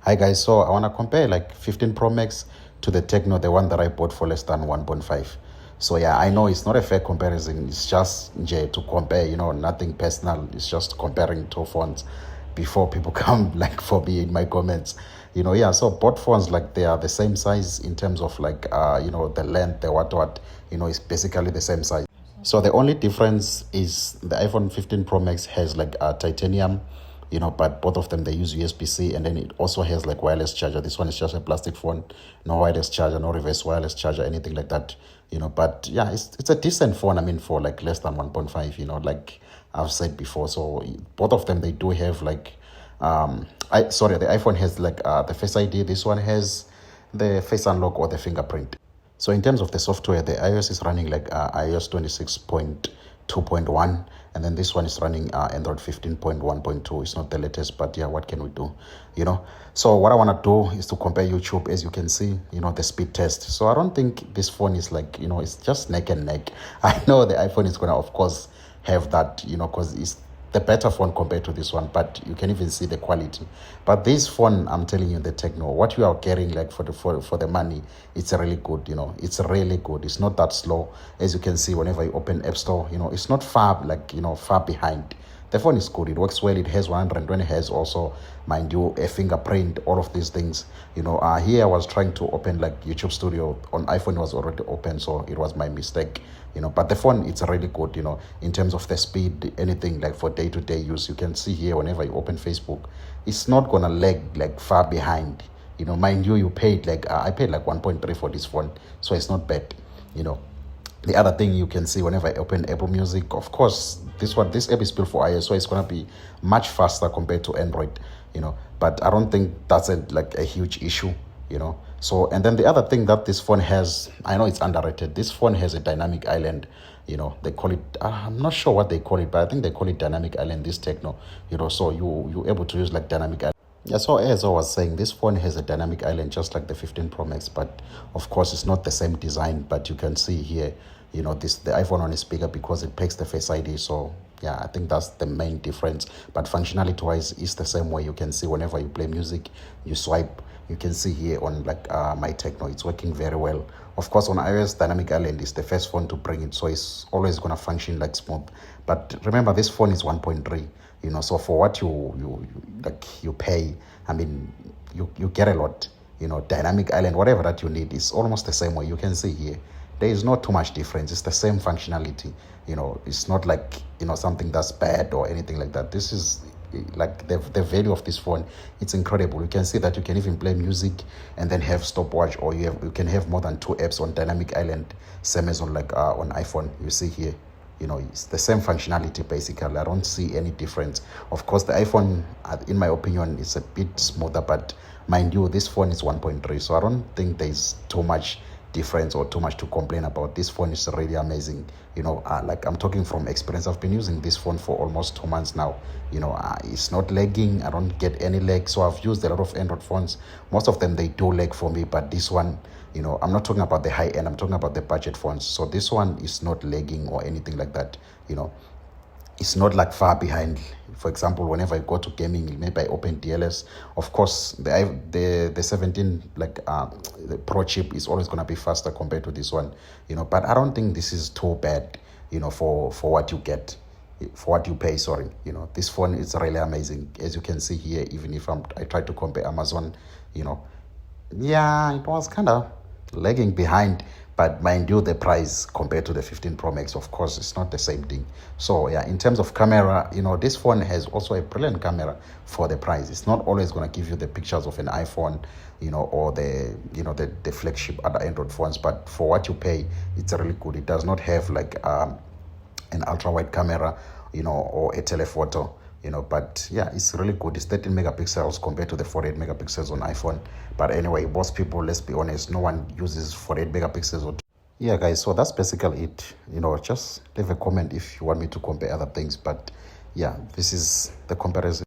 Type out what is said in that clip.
Hi guys, so I want to compare like 15 Pro Max to the Tecno, the one that I bought for less than 1.5. So yeah, I know it's not a fair comparison. It's just to compare, nothing personal. It's just comparing two phones before people come like for me in my comments. Yeah, so both phones like they are the same size in terms of like the length, the what, it's basically the same size. So the only difference is the iPhone 15 Pro Max has like a titanium, but both of them they use USB-C, and then it also has like wireless charger. This one is just a plastic phone, no wireless charger, no reverse wireless charger, anything like that. But yeah, it's a decent phone. I mean, for like less than 1.5, like I've said before. So both of them they do have like the iPhone has like the Face ID. This one has the face unlock or the fingerprint. So in terms of the software, the iOS is running like iOS 26.2.1, and then this one is running Android 15.1.2. It's not the latest, but yeah, what can we do? So what I want to do is to compare YouTube. As you can see, the speed test. So I don't think this phone is like, it's just neck and neck. I know the iPhone is going to, of course, have that, because it's the better phone compared to this one, but you can even see the quality. But this phone, I'm telling you, the Tecno, what you are getting like for the money, it's really good. It's really good. It's not that slow. As you can see, whenever you open App Store, it's not far like far behind. The phone is good. It works well. It has 120 Hz also, mind you, a fingerprint, all of these things. Here I was trying to open like YouTube Studio on iPhone. It was already open, so it was my mistake. But the phone, it's really good. In terms of the speed, anything like for day-to-day use. You can see here whenever you open Facebook, it's not gonna lag like far behind. Mind you, you paid like I paid like 1.3 for this phone, so it's not bad. The other thing you can see whenever I open Apple Music, of course, this app is built for iOS, so it's gonna be much faster compared to Android, But I don't think that's a huge issue, So, and then the other thing that this phone has, I know it's underrated. This phone has a dynamic island, They call it. I'm not sure what they call it, but I think they call it dynamic island. This Tecno, So you're able to use like dynamic island. Yeah, so as I was saying, this phone has a dynamic island just like the 15 Pro Max, but of course it's not the same design. But you can see here, the iPhone one is bigger because it takes the Face ID. So yeah, I think that's the main difference. But functionality wise, it's the same way. You can see whenever you play music, you swipe. You can see here on like my Tecno, it's working very well. Of course, on iOS, Dynamic Island is the first phone to bring it, so it's always gonna function like smooth. But remember, this phone is 1.3. So for what you pay, I mean, you get a lot. Dynamic Island, whatever that you need, is almost the same way. You can see here, there is not too much difference. It's the same functionality. It's not like something that's bad or anything like that. This is like the value of this phone. It's incredible. You can see that you can even play music and then have stopwatch, or you can have more than 2 apps on Dynamic Island, same as on like on iPhone. You see here, it's the same functionality basically. I don't see any difference. Of course, the iPhone, in my opinion, is a bit smoother, but mind you, this phone is 1.3, so I don't think there's too much difference or too much to complain about. This phone is really amazing. Like I'm talking from experience. I've been using this phone for almost 2 months now. It's not lagging. I don't get any lag. So I've used a lot of Android phones. Most of them, they do lag for me, but this one, I'm not talking about the high end, I'm talking about the budget phones. So this one is not lagging or anything like that. It's not like far behind. For example, whenever I go to gaming, maybe I open DLS. Of course, the 17 the Pro chip is always gonna be faster compared to this one, But I don't think this is too bad, for what you get, for what you pay. Sorry, this phone is really amazing. As you can see here, even if I try to compare Amazon, yeah, it was kind of lagging behind, but mind you, the price compared to the 15 Pro Max, of course, it's not the same thing. So yeah, in terms of camera, this phone has also a brilliant camera for the price. It's not always going to give you the pictures of an iPhone, or the flagship other Android phones, but for what you pay, it's really good. It does not have like an ultra wide camera, or a telephoto, but yeah, it's really good. It's 13 megapixels compared to the 48 megapixels on iPhone. But anyway, most people, let's be honest, no one uses 48 megapixels or yeah, guys, so that's basically it. Just leave a comment if you want me to compare other things, but yeah, this is the comparison.